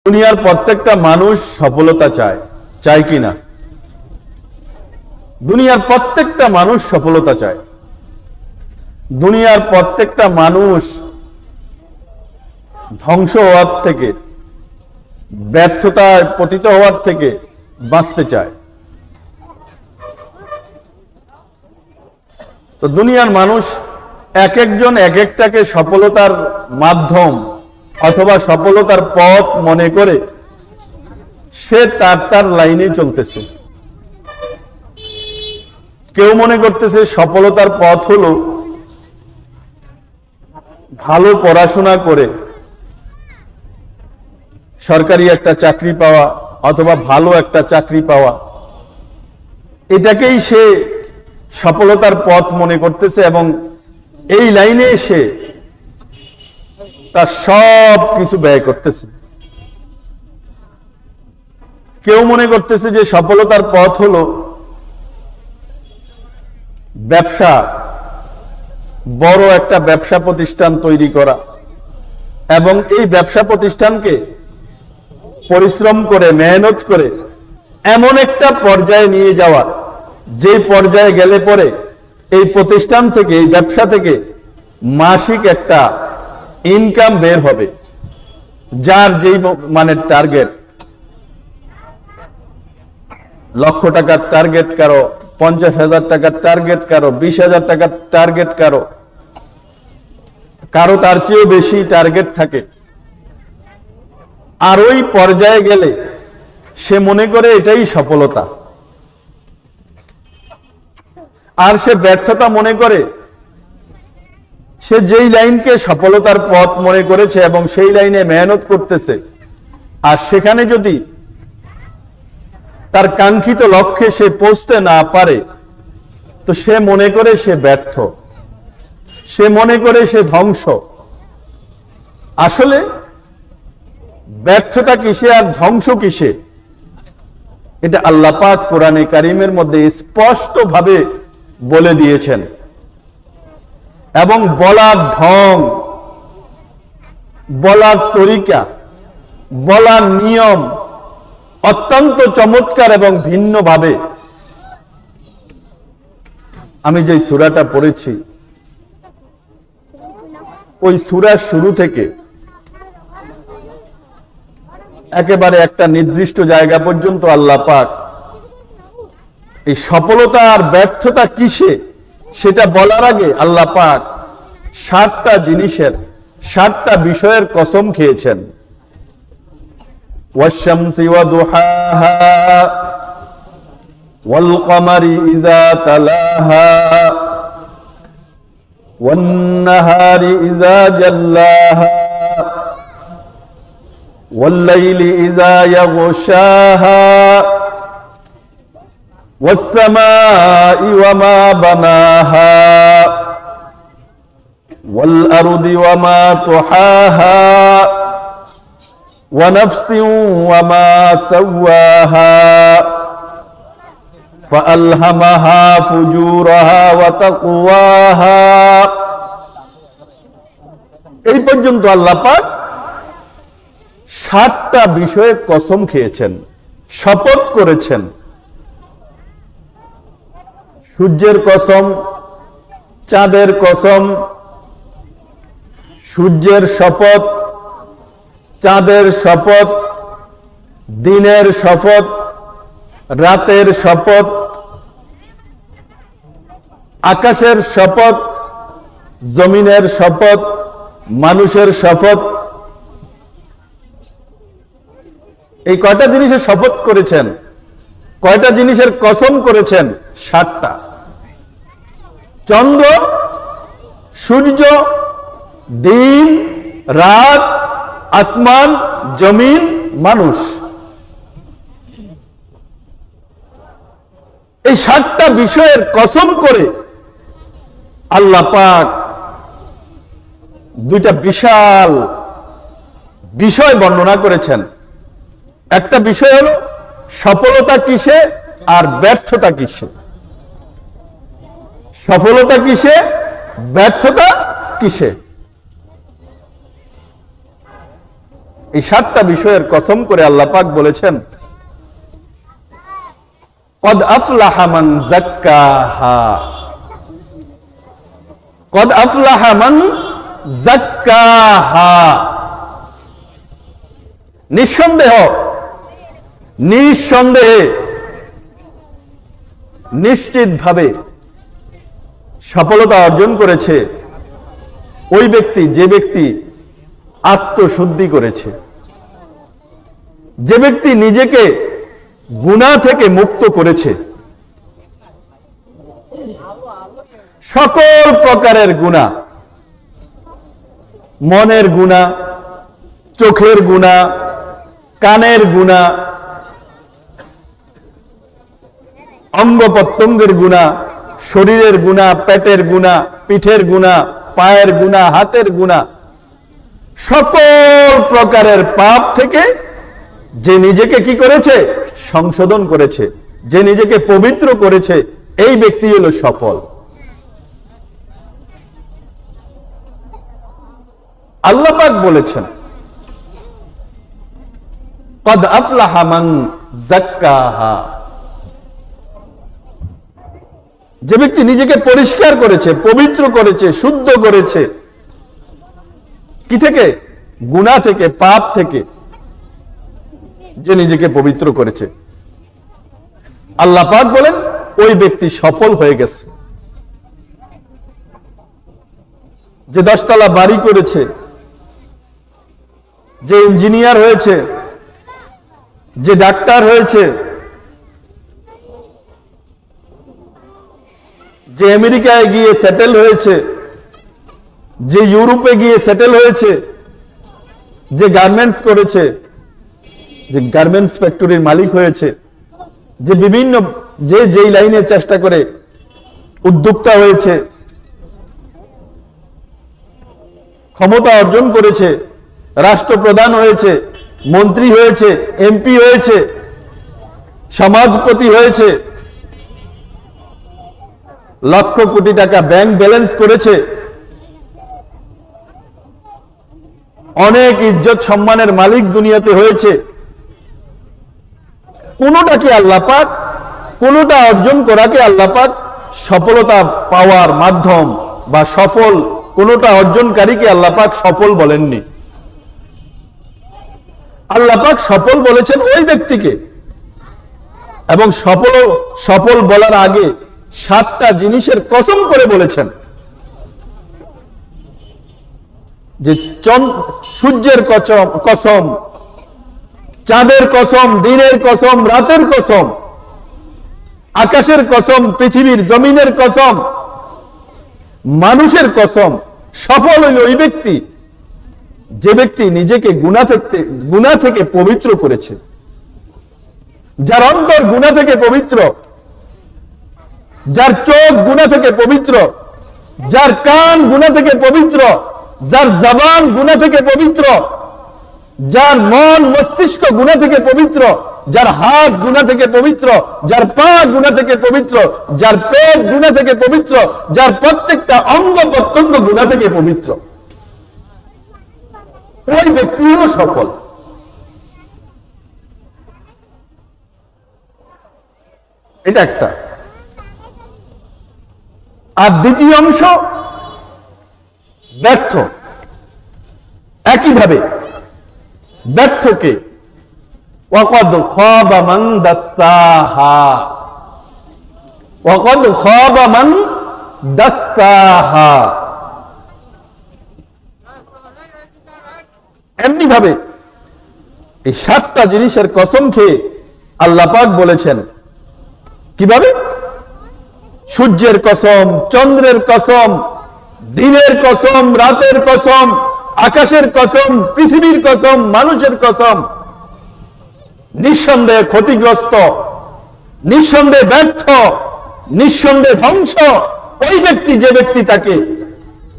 দুনিয়ার প্রত্যেকটা মানুষ সফলতা চায়, চায় কি না? দুনিয়ার প্রত্যেকটা মানুষ সফলতা চায়। দুনিয়ার প্রত্যেকটা মানুষ ধ্বংস হওয়ার থেকে, ব্যর্থতায় পতিত হওয়ার থেকে বাঁচতে চায়। তো দুনিয়ার মানুষ এক একজন এক একটাকে সফলতার মাধ্যম অথবা সফলতার পথ মনে করে সে তার লাইনে চলতেছে। কেউ মনে করতেছে সফলতার পথ হলো ভালো পড়াশোনা করে সরকারি একটা চাকরি পাওয়া অথবা ভালো একটা চাকরি পাওয়া, এটাকেই সে সফলতার পথ মনে করতেছে এবং এই লাইনে এসে তার সব কিছু ব্যয় করতেছে। কেউ মনে করতেছে যে সফলতার পথ হলো ব্যবসা, বড় একটা ব্যবসা প্রতিষ্ঠান তৈরি করা এবং এই ব্যবসা প্রতিষ্ঠানকে পরিশ্রম করে মেহনত করে এমন একটা পর্যায়ে নিয়ে যাওয়া যে পর্যায়ে গেলে পরে এই প্রতিষ্ঠান থেকে, এই ব্যবসা থেকে মাসিক একটা ইনকাম বের হবে, যার যেই মানে টার্গেট, লক্ষ টাকার টার্গেট কারো, 50,000 টাকার টার্গেট কারো, 20,000 টাকার টার্গেট কারো, কারো তার চেয়েও বেশি টার্গেট থাকে। আর ওই পর্যায়ে গেলে সে মনে করে এটাই সফলতা, আর সে ব্যর্থতা মনে করে সে যেই লাইনকে সফলতার পথ মনে করেছে এবং সেই লাইনে মেহনত করতেছে, আর সেখানে যদি তার কাঙ্ক্ষিত লক্ষ্যে সে পৌঁছতে না পারে তো সে মনে করে সে ব্যর্থ, সে মনে করে সে ধ্বংস। আসলে ব্যর্থতা কিসে আর ধ্বংস কিসে, এটা আল্লাহ পাক কোরআনে কারীমের মধ্যে স্পষ্টভাবে বলে দিয়েছেন এবং বলার ঢং, বলার তরিকা, বলার নিয়ম অত্যন্ত চমৎকার এবং ভিন্নভাবে। আমি যে সূরাটা পড়েছি ওই সূরার শুরু থেকে একেবারে একটা নির্দিষ্ট জায়গা পর্যন্ত আল্লাহ পাক এই সফলতা আর ব্যর্থতা কিসে সেটা বলার আগে আল্লাহ পাক 7টা জিনিসের, 7টা বিষয়ের কসম খেয়েছেন। ওয়াশ-শামসি ওয়া দুহাহা ওয়াল কমারি ইযা তালাহা ওয়ান নাহারি ইযা জাল্লাহা ওয়াল লাইলি ইযা ইয়াগশাহা ওয়াস সামাই ওয়া মা বানাহা ওয়াল আরদি ওয়া মা তুহাহা ওয়া নাফসিন ওয়া মা সাওয়াহা ফাআলহামাহা ফুজুরাহা ওয়া তাকওয়াহা। এই পর্যন্ত আল্লাহ পাক 7টা বিষয়ে কসম খেয়েছেন, শপথ করেছেন। সূর্যের কসম, চাঁদের কসম, সূর্যের শপথ, চাঁদের শপথ, দিনের শপথ, রাতের শপথ, আকাশের শপথ, জমিনের শপথ, মানুষের শপথ। এই কয়টা জিনিসের শপথ করেছেন, কয়টা জিনিসের কসম করেছেন? 7টা। চন্দ্র, সূর্য, দিন, রাত, আসমান, জমিন, মানুষ। এই 7টা বিষয়ের কসম করে আল্লাহ পাক 2টা বিশাল বিষয় বর্ণনা করেছেন। একটা বিষয় হলো সফলতা কিসে আর ব্যর্থতা কিসে। সফলতা কিসে, ব্যর্থতা কিসে। এই 7টা বিষয়ের কসম করে আল্লাহ পাক বলেছেন কদ আফলাহা মান যাক্কাহা, কদ আফলাহা মান যাক্কাহা। নিঃসন্দেহে নিশ্চিতভাবে সফলতা অর্জন করেছে ওই ব্যক্তি যে ব্যক্তি আত্মশুদ্ধি করেছে, যে ব্যক্তি নিজেকে গুনাহ থেকে মুক্ত করেছে। সকল প্রকারের গুনাহ, মনের গুনাহ, চোখের গুনাহ, কানের গুনাহ, অঙ্গ প্রত্যঙ্গের গুনাহ, শরীরের গুনাহ, পেটের গুনাহ, পিঠের গুনাহ, পায়ের গুনাহ, হাতের গুনাহ, সকল প্রকারের পাপ থেকে যে নিজেকে কি করেছে? সংশোধন করেছে, যে নিজেকে পবিত্র করেছে, এই ব্যক্তি হলো সফল। আল্লাহ পাক বলেছেন কদ আফলাহা মান যাক্কাহা, যে ব্যক্তি নিজেকে পরিষ্কার করেছে, পবিত্র করেছে, শুদ্ধ করেছে, কি থেকে? গুনাহ থেকে, পাপ থেকে, যে নিজেকে পবিত্র করেছে। আল্লাহ পাক বলেন ওই ব্যক্তি সফল হয়ে গেছে। যে 10 তলা বাড়ি করেছে, যে ইঞ্জিনিয়ার হয়েছে, যে ডাক্তার হয়েছে, যে আমেরিকায় গিয়ে সেটেল হয়েছে, যে ইউরোপে গিয়ে সেটেল হয়েছে, যে গার্মেন্টস করেছে, যে গার্মেন্টস ফ্যাক্টরির মালিক হয়েছে, যে বিভিন্ন যেই লাইনে চেষ্টা করে উদ্যোক্তা হয়েছে, ক্ষমতা অর্জন করেছে, রাষ্ট্রপ্রধান হয়েছে, মন্ত্রী হয়েছে, এমপি হয়েছে, সমাজপতি হয়েছে, লক্ষ কোটি টাকা ব্যাংক ব্যালেন্স করেছে, অনেক ইজ্জত সম্মানের মালিক দুনিয়াতে হয়েছে, কোনটা কি আল্লাহ পাক, কোনটা অর্জন করাকে আল্লাহ পাক সফলতা পাওয়ার মাধ্যম বা সফল, কোনটা অর্জনকারীকে আল্লাহ পাক সফল বলেননি। আল্লাহ পাক সফল বলেছেন ওই ব্যক্তিকে, এবং সফল বলার আগে 7টা জিনিসের কসম করে বলেছেন। যে সূর্যের কসম, চাঁদের কসম, দিনের কসম, রাতের কসম, আকাশের কসম, পৃথিবীর জমিনের কসম, মানুষের কসম। সফল হইল ওই ব্যক্তি যে ব্যক্তি নিজেকে গুনাহ থেকে পবিত্র করেছে, যার অন্তর গুনাহ থেকে পবিত্র, যার চোখ গুনাহ থেকে পবিত্র, যার কান গুনাহ থেকে পবিত্র, যার জবান গুনাহ থেকে পবিত্র, যার মন মস্তিষ্ক গুনাহ থেকে পবিত্র, যার হাত গুনাহ থেকে পবিত্র, যার পা গুনাহ থেকে পবিত্র, যার পেট গুনাহ থেকে পবিত্র, যার প্রত্যেকটা অঙ্গ প্রত্যঙ্গ গুনাহ থেকে পবিত্র, ওই ব্যক্তি হলো সফল। এটা একটা। আর দ্বিতীয় অংশ ব্যর্থ। একইভাবে ব্যর্থকে ওয়াকাদ খাবা মান দাসাহা, ওয়াকাদ খাবা মান দাসাহা। এমনি ভাবে এই 7টা জিনিসের কসম খেয়ে আল্লাহ পাক বলেছেন, কিভাবে? সূর্যের কসম, চন্দ্রের কসম, দিনের কসম, রাতের কসম, আকাশের কসম, পৃথিবীর কসম, মানুষের কসম। নিঃসন্দেহে ক্ষতিগ্রস্ত, নিঃসন্দেহে ব্যর্থ, নিঃসন্দেহে ধ্বংস ওই ব্যক্তি যে ব্যক্তি তাকে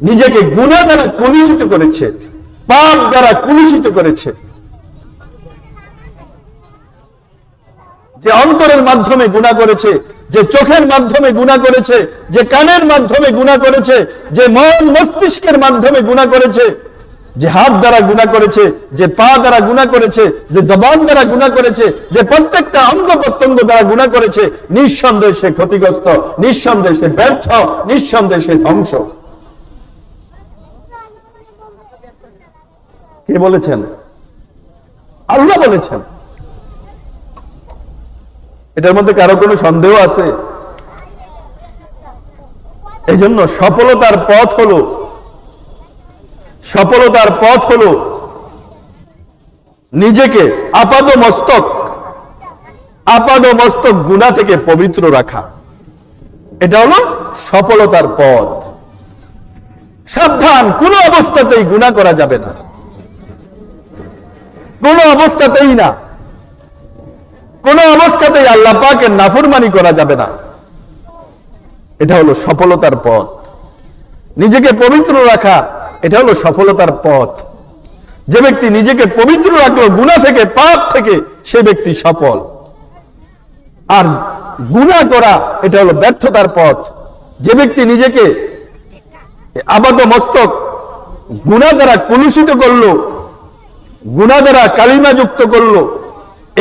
নিজেকে গুনাহ দ্বারা কলুষিত করেছে, পাপ দ্বারা কলুষিত করেছে। যে অন্তরের মাধ্যমে গুনাহ করেছে, যে চোখের মাধ্যমে গুনাহ করেছে, যে কানের মাধ্যমে গুনাহ করেছে, যে মন মস্তিষ্কের মাধ্যমে গুনাহ করেছে, যে হাত দ্বারা গুনাহ করেছে, যে পা দ্বারা গুনাহ করেছে, যে জবান দ্বারা গুনাহ করেছে, যে প্রত্যেকটা অঙ্গ প্রত্যঙ্গ দ্বারা গুনাহ করেছে, নিঃসন্দেহে সে ক্ষতিগ্রস্ত, নিঃসন্দেহে সে ব্যর্থ, নিঃসন্দেহে সে ধ্বংস। কে বলেছেন? আল্লাহ বলেছেন। এটার মধ্যে কারো কোনো সন্দেহ আছে? এই জন্য সফলতার পথ হলো নিজেকে আপাদমস্তক গুনাহ থেকে পবিত্র রাখা। এটা হলো সফলতার পথ। সাবধান, কোনো অবস্থাতেই গুনাহ করা যাবে না, কোনো অবস্থাতেই না, কোনো অবস্থাতেই আল্লাহ পাকের নাফরমানি করা যাবে না। এটা হলো সফলতার পথ। নিজেকে পবিত্র রাখা, এটা হলো সফলতার পথ। যে ব্যক্তি নিজেকে পবিত্র রাখলো গুনাহ থেকে, পাপ থেকে, সে ব্যক্তি সফল। আর গুনাহ করা, এটা হলো ব্যর্থতার পথ। যে ব্যক্তি নিজেকে আপাদমস্তক গুনাহ দ্বারা কলুষিত করলো, গুনাহ দ্বারা কালিমা যুক্ত করলো,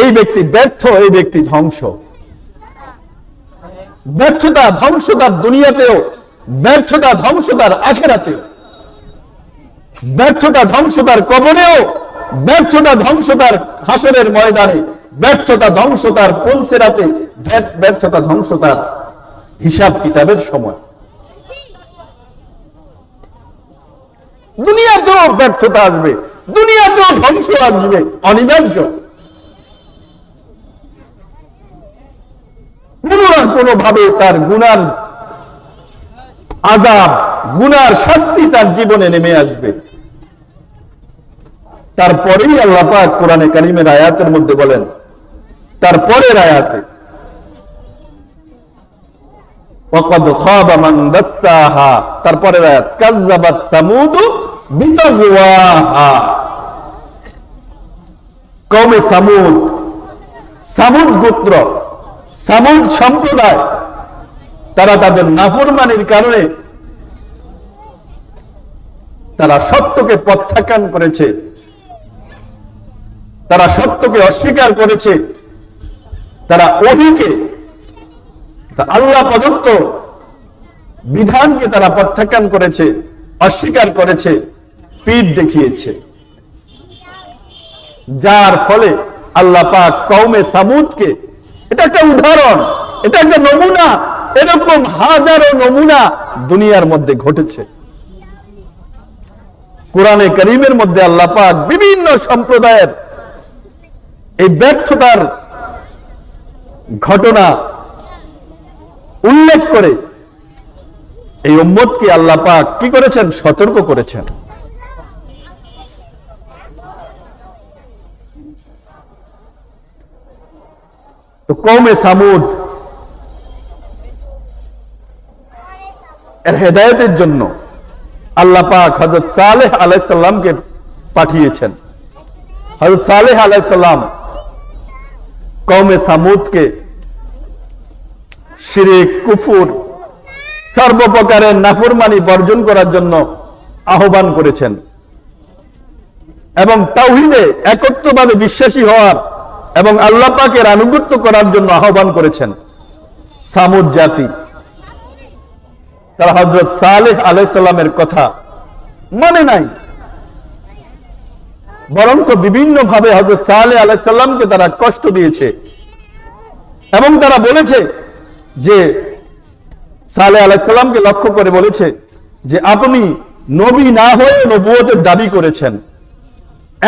এই ব্যক্তি ব্যর্থ, এই ব্যক্তি ধ্বংস। ব্যর্থতা ধ্বংস তার দুনিয়াতেও, ব্যর্থতা ধ্বংস তার আখিরাতেও, ব্যর্থতা ধ্বংস তার কবরেও, ব্যর্থতা ধ্বংস তার হাসরের ময়দানে, ব্যর্থতা ধ্বংস তার পুলসিরাতে, ব্যর্থতা ধ্বংস তার হিসাব কিতাবের সময়। দুনিয়াতেও ব্যর্থতা আসবে, দুনিয়াতেও ধ্বংস আসবে, অনিবার্য। কোনো না কোনো ভাবে তার গুনার আযাব, গুনার শাস্তি তার জীবনে নেমে আসবে। তারপরেই আল্লাহ পাক কোরআনে কারীমের আয়াতের মধ্যে বলেন, তারপরের আয়াতে, ওয়াকাদ খাবা মান দাসসাহা, তারপরের আয়াত, কাযযাবাত সামুদ বিতাগওয়াহা। কওমে সামুদ গোত্র, সামুদ সম্প্রদায়, তারা তাদের নাফরমানির কারণে তারা সত্যকে প্রত্যাখ্যান করেছে, তারা সত্যকে অস্বীকার করেছে, তারা ওহীকে, আল্লাহ প্রদত্ত বিধানকে তারা প্রত্যাখ্যান করেছে, অস্বীকার করেছে, পিঠ দেখিয়েছে। যার ফলে আল্লাহ পাক কওমে সামুদকে, এটা একটা উদাহরণ, এটা একটা নমুনা, এরকম হাজারো নমুনা দুনিয়ার মধ্যে ঘটেছে। কোরআনে কারীমের মধ্যে আল্লাহ পাক বিভিন্ন সম্প্রদায়ের এই ব্যর্থতার ঘটনা উল্লেখ করে এই উম্মতকে আল্লাহ পাক কি করেছেন? সতর্ক করেছেন। তো কওমে সামুদ এর হেদায়েতের জন্য আল্লাহ পাক হযরত সালেহ আলাইহিস সালামকে পাঠিয়েছেন। হযরত সালেহ আলাইহিস সালাম কওমে সামুদকে শিরক, কুফর, সর্বপ্রকারের নাফরমানি বর্জন করার জন্য আহ্বান করেছেন এবং তাওহীদে একত্ববাদে বিশ্বাসী হওয়ার এবং আল্লাহ পাকের আনুগত্য করার জন্য আহ্বান করেছেন। সামুদ জাতি, তারা হযরত সালেহ আলাইহিস সালামের কথা মানে নাই, বরঞ্চ বিভিন্ন ভাবে হযরত সালেহ আলাইহিস সালামকে তারা কষ্ট দিয়েছে এবং তারা বলেছে যে, সালেহ আলাইহিস সালামকে লক্ষ্য করে বলেছে যে আপনি নবী না হয়ে নবুয়তের দাবি করেছেন।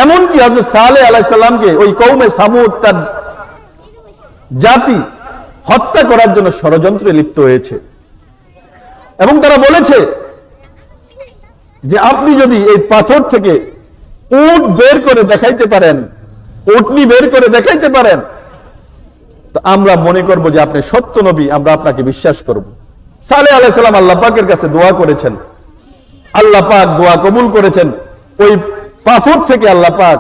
এমনকি হযরত সালেহ আলাইহিস সালামকে ওই কওমে সামুদ তার জাতি হত্যা করার জন্য ষড়যন্ত্রে লিপ্ত হয়েছে এবং তারা বলেছে যে আপনি যদি এই পাথর থেকে উট বের করে দেখাইতে পারেন, উটনি বের করে দেখাইতে পারেন, তো আমরা মনে করব যে আপনি সত্য নবী, আমরা আপনাকে বিশ্বাস করব। সালেহ আলাইহিস সালাম আল্লাহ পাকের কাছে দোয়া করেছেন, আল্লাহ পাক দোয়া কবুল করেছেন। ওই পাথর থেকে আল্লাহ পাক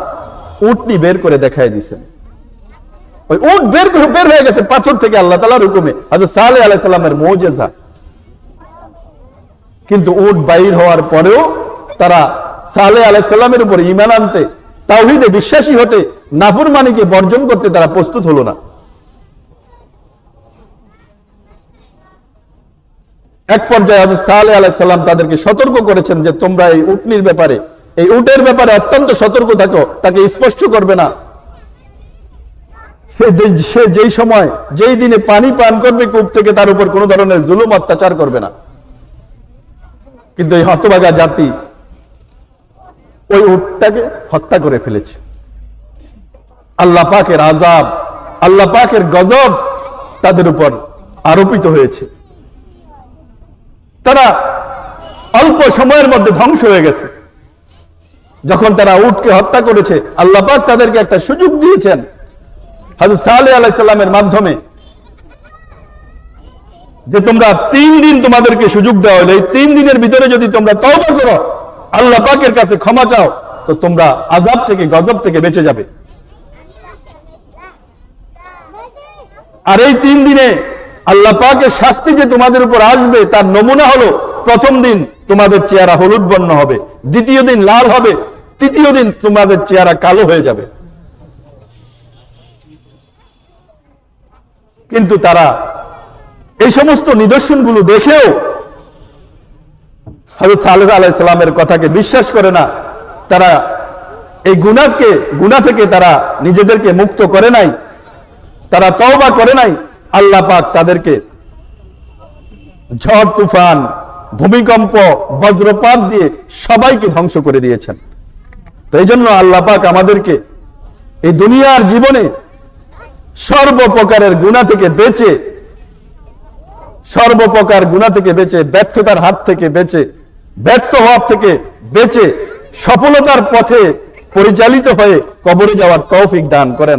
উটনি বের করে দেখাই দিয়েছেন। ওই উট বের হয়ে গেছে পাথর থেকে আল্লাহ তাআলার হুকুমে, হযরত সালেহ আলাইহিস সালামের মুজিজা। কিন্তু উট বাইর হওয়ার পরেও তারা সালেহ আলাইহিস সালামের উপর ঈমান আনতে, তাওহীদে বিশ্বাসী হতে, নাফরমানিকে বর্জন করতে তারা প্রস্তুত হলো না। এক পর্যায়ে হযরত সালেহ আলাইহিস সালাম তাদেরকে সতর্ক করেছেন যে তোমরা এই উটনির ব্যাপারে, এই উটের ব্যাপারে অত্যন্ত সতর্ক থাকো, তাকে স্পর্শ করবে না। সে যেই সময়, যেই দিনে পানি পান করবে কূপ থেকে, তার উপর কোনো ধরনের জুলুম অত্যাচার করবে না। কিন্তু এই হতভাগা জাতি ওই উটটাকে হত্যা করে ফেলেছে। আল্লাহ পাকের আযাব, আল্লাহ পাকের গজব তাদের উপর আরোপিত হয়েছে। তারা অল্প সময়ের মধ্যে ধ্বংস হয়ে গেছে। যখন তারা উটকে হত্যা করেছে, আল্লাহ পাক তাদেরকে একটা সুযোগ দিয়েছেন হযরত সালেহ আলাইহিস সালামের মাধ্যমে, যে তোমরা 3 দিন তোমাদেরকে সুযোগ দেওয়া হলো, এই 3 দিনের ভিতরে যদি তোমরা তওবা করো, আল্লাহ পাকের কাছে ক্ষমা চাও, তো তোমরা আযাব থেকে, গজব থেকে বেঁচে যাবে। আর এই 3 দিনে আল্লাহ পাকের শাস্তি যে তোমাদের উপর আসবে তার নমুনা হলো, প্রথম দিন তোমাদের চেহারা হলুদ বর্ণ হবে, দ্বিতীয় দিন লাল হবে, তৃতীয় দিন তোমাদের চেহারা কালো হয়ে যাবে। কিন্তু তারা এই সমস্ত নিদর্শনগুলো দেখেও হযরত সালেহ আলাইহিস সালামের কথাকে বিশ্বাস করে না। তারা এই গুনাহ থেকে তারা নিজেদেরকে মুক্ত করে নাই, তারা তওবা করে নাই। আল্লাহ পাক তাদেরকে ঝড় তুফান, ভূমিকম্প, বজ্রপাত দিয়ে সবাইকে ধ্বংস করে দিয়েছেন। তো এই জন্য আল্লাহ পাক আমাদেরকে এই দুনিয়ার জীবনে সর্বপ্রকারের গুনাহ থেকে বেঁচে, সর্বপ্রকার গুনাহ থেকে বেঁচে, ব্যর্থতার হাত থেকে বেঁচে, ব্যর্থ হওয়ার থেকে বেঁচে, সফলতার পথে পরিচালিত হয়ে কবরে যাওয়ার তৌফিক দান করেন।